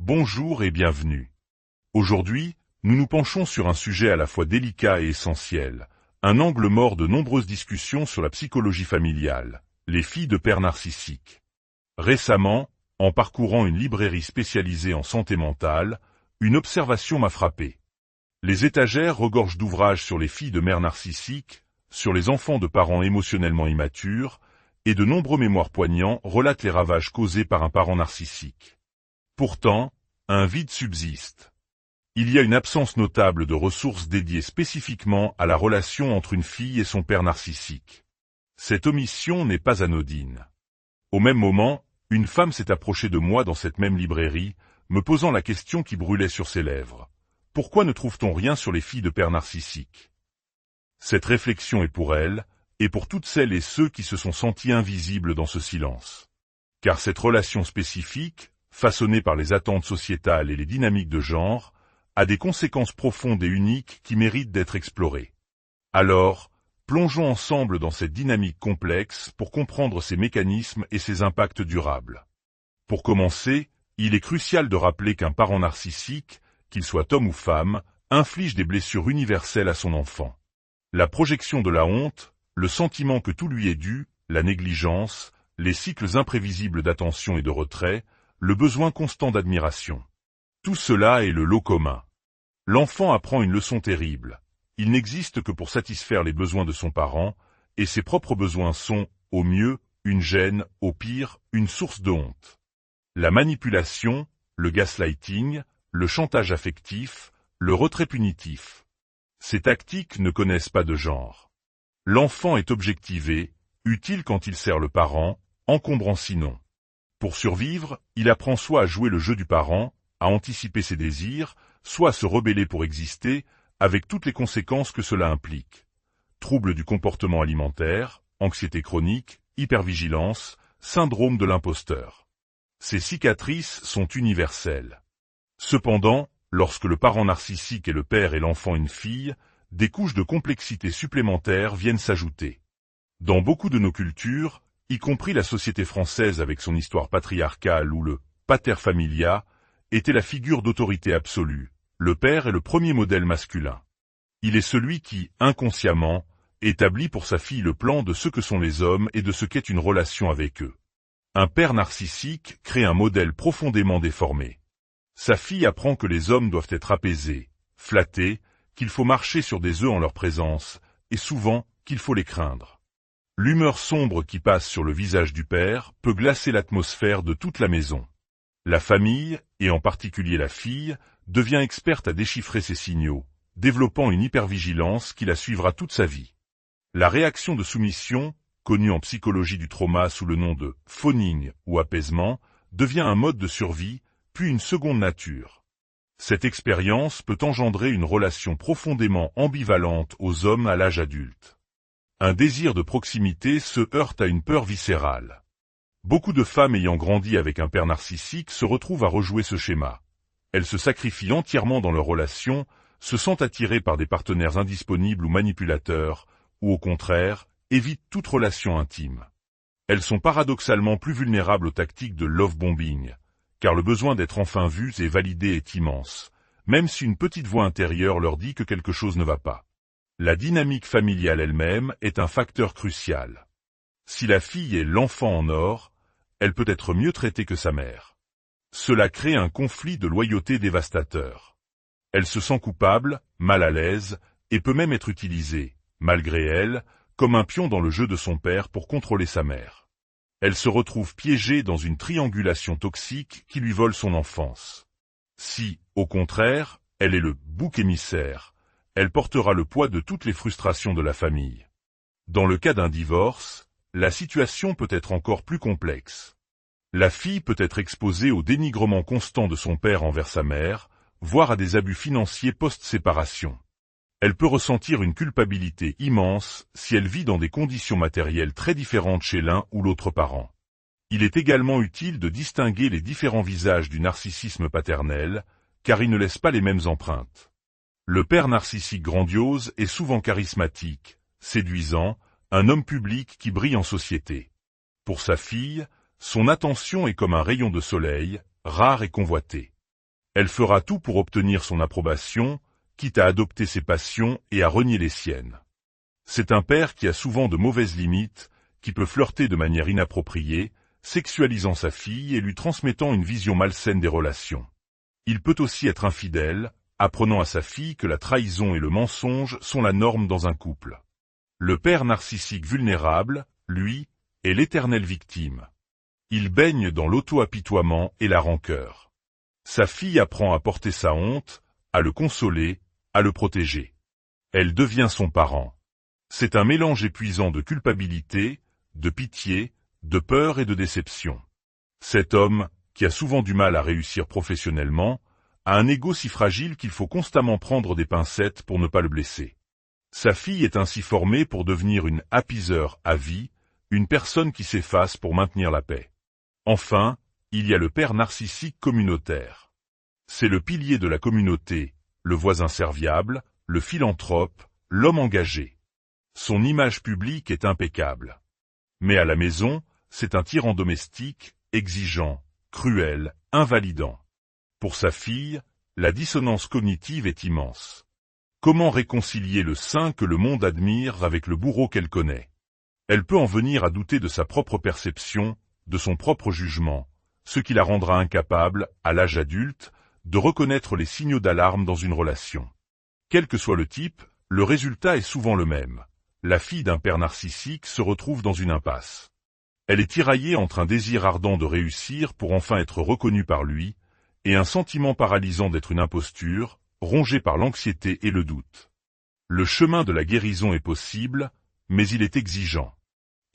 Bonjour et bienvenue. Aujourd'hui, nous nous penchons sur un sujet à la fois délicat et essentiel, un angle mort de nombreuses discussions sur la psychologie familiale, les filles de pères narcissiques. Récemment, en parcourant une librairie spécialisée en santé mentale, une observation m'a frappé. Les étagères regorgent d'ouvrages sur les filles de mères narcissiques, sur les enfants de parents émotionnellement immatures, et de nombreux mémoires poignants relatent les ravages causés par un parent narcissique. Pourtant, un vide subsiste. Il y a une absence notable de ressources dédiées spécifiquement à la relation entre une fille et son père narcissique. Cette omission n'est pas anodine. Au même moment, une femme s'est approchée de moi dans cette même librairie, me posant la question qui brûlait sur ses lèvres. Pourquoi ne trouve-t-on rien sur les filles de pères narcissiques? Cette réflexion est pour elle, et pour toutes celles et ceux qui se sont sentis invisibles dans ce silence. Car cette relation spécifique, façonnée par les attentes sociétales et les dynamiques de genre, a des conséquences profondes et uniques qui méritent d'être explorées. Alors, plongeons ensemble dans cette dynamique complexe pour comprendre ses mécanismes et ses impacts durables. Pour commencer, il est crucial de rappeler qu'un parent narcissique, qu'il soit homme ou femme, inflige des blessures universelles à son enfant. La projection de la honte, le sentiment que tout lui est dû, la négligence, les cycles imprévisibles d'attention et de retrait, le besoin constant d'admiration. Tout cela est le lot commun. L'enfant apprend une leçon terrible. Il n'existe que pour satisfaire les besoins de son parent, et ses propres besoins sont, au mieux, une gêne, au pire, une source de honte. La manipulation, le gaslighting, le chantage affectif, le retrait punitif. Ces tactiques ne connaissent pas de genre. L'enfant est objectivé, utile quand il sert le parent, encombrant sinon. Pour survivre, il apprend soit à jouer le jeu du parent, à anticiper ses désirs, soit à se rebeller pour exister, avec toutes les conséquences que cela implique. Troubles du comportement alimentaire, anxiété chronique, hypervigilance, syndrome de l'imposteur. Ces cicatrices sont universelles. Cependant, lorsque le parent narcissique est le père et l'enfant une fille, des couches de complexité supplémentaires viennent s'ajouter. Dans beaucoup de nos cultures, y compris la société française avec son histoire patriarcale où le pater familia était la figure d'autorité absolue, le père est le premier modèle masculin. Il est celui qui, inconsciemment, établit pour sa fille le plan de ce que sont les hommes et de ce qu'est une relation avec eux. Un père narcissique crée un modèle profondément déformé. Sa fille apprend que les hommes doivent être apaisés, flattés, qu'il faut marcher sur des œufs en leur présence, et souvent qu'il faut les craindre. L'humeur sombre qui passe sur le visage du père peut glacer l'atmosphère de toute la maison. La famille, et en particulier la fille, devient experte à déchiffrer ces signaux, développant une hypervigilance qui la suivra toute sa vie. La réaction de soumission, connue en psychologie du trauma sous le nom de phoning ou apaisement, devient un mode de survie, puis une seconde nature. Cette expérience peut engendrer une relation profondément ambivalente aux hommes à l'âge adulte. Un désir de proximité se heurte à une peur viscérale. Beaucoup de femmes ayant grandi avec un père narcissique se retrouvent à rejouer ce schéma. Elles se sacrifient entièrement dans leur relation, se sentent attirées par des partenaires indisponibles ou manipulateurs, ou au contraire, évitent toute relation intime. Elles sont paradoxalement plus vulnérables aux tactiques de love bombing, car le besoin d'être enfin vues et validées est immense, même si une petite voix intérieure leur dit que quelque chose ne va pas. La dynamique familiale elle-même est un facteur crucial. Si la fille est l'enfant en or, elle peut être mieux traitée que sa mère. Cela crée un conflit de loyauté dévastateur. Elle se sent coupable, mal à l'aise, et peut même être utilisée, malgré elle, comme un pion dans le jeu de son père pour contrôler sa mère. Elle se retrouve piégée dans une triangulation toxique qui lui vole son enfance. Si, au contraire, elle est le bouc émissaire, elle portera le poids de toutes les frustrations de la famille. Dans le cas d'un divorce, la situation peut être encore plus complexe. La fille peut être exposée au dénigrement constant de son père envers sa mère, voire à des abus financiers post-séparation. Elle peut ressentir une culpabilité immense si elle vit dans des conditions matérielles très différentes chez l'un ou l'autre parent. Il est également utile de distinguer les différents visages du narcissisme paternel, car il ne laisse pas les mêmes empreintes. Le père narcissique grandiose est souvent charismatique, séduisant, un homme public qui brille en société. Pour sa fille, son attention est comme un rayon de soleil, rare et convoité. Elle fera tout pour obtenir son approbation, quitte à adopter ses passions et à renier les siennes. C'est un père qui a souvent de mauvaises limites, qui peut flirter de manière inappropriée, sexualisant sa fille et lui transmettant une vision malsaine des relations. Il peut aussi être infidèle, apprenant à sa fille que la trahison et le mensonge sont la norme dans un couple. Le père narcissique vulnérable, lui, est l'éternelle victime. Il baigne dans l'auto-apitoiement et la rancœur. Sa fille apprend à porter sa honte, à le consoler, à le protéger. Elle devient son parent. C'est un mélange épuisant de culpabilité, de pitié, de peur et de déception. Cet homme, qui a souvent du mal à réussir professionnellement, a un ego si fragile qu'il faut constamment prendre des pincettes pour ne pas le blesser. Sa fille est ainsi formée pour devenir une appeaseur à vie, une personne qui s'efface pour maintenir la paix. Enfin, il y a le père narcissique communautaire. C'est le pilier de la communauté, le voisin serviable, le philanthrope, l'homme engagé. Son image publique est impeccable. Mais à la maison, c'est un tyran domestique, exigeant, cruel, invalidant. Pour sa fille, la dissonance cognitive est immense. Comment réconcilier le saint que le monde admire avec le bourreau qu'elle connaît? Elle peut en venir à douter de sa propre perception, de son propre jugement, ce qui la rendra incapable, à l'âge adulte, de reconnaître les signaux d'alarme dans une relation. Quel que soit le type, le résultat est souvent le même. La fille d'un père narcissique se retrouve dans une impasse. Elle est tiraillée entre un désir ardent de réussir pour enfin être reconnue par lui, et un sentiment paralysant d'être une imposture, rongée par l'anxiété et le doute. Le chemin de la guérison est possible, mais il est exigeant.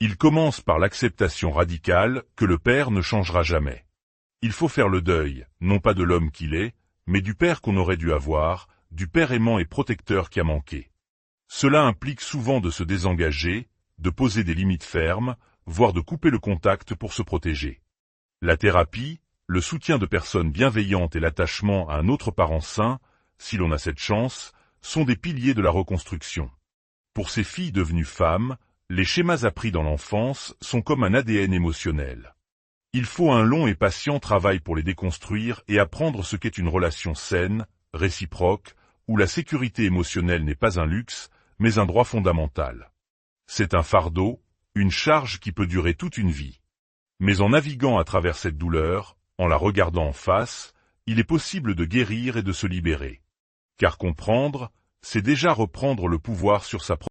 Il commence par l'acceptation radicale que le père ne changera jamais. Il faut faire le deuil, non pas de l'homme qu'il est, mais du père qu'on aurait dû avoir, du père aimant et protecteur qui a manqué. Cela implique souvent de se désengager, de poser des limites fermes, voire de couper le contact pour se protéger. La thérapie, le soutien de personnes bienveillantes et l'attachement à un autre parent sain, si l'on a cette chance, sont des piliers de la reconstruction. Pour ces filles devenues femmes, les schémas appris dans l'enfance sont comme un ADN émotionnel. Il faut un long et patient travail pour les déconstruire et apprendre ce qu'est une relation saine, réciproque, où la sécurité émotionnelle n'est pas un luxe, mais un droit fondamental. C'est un fardeau, une charge qui peut durer toute une vie. Mais en naviguant à travers cette douleur, en la regardant en face, il est possible de guérir et de se libérer. Car comprendre, c'est déjà reprendre le pouvoir sur sa propre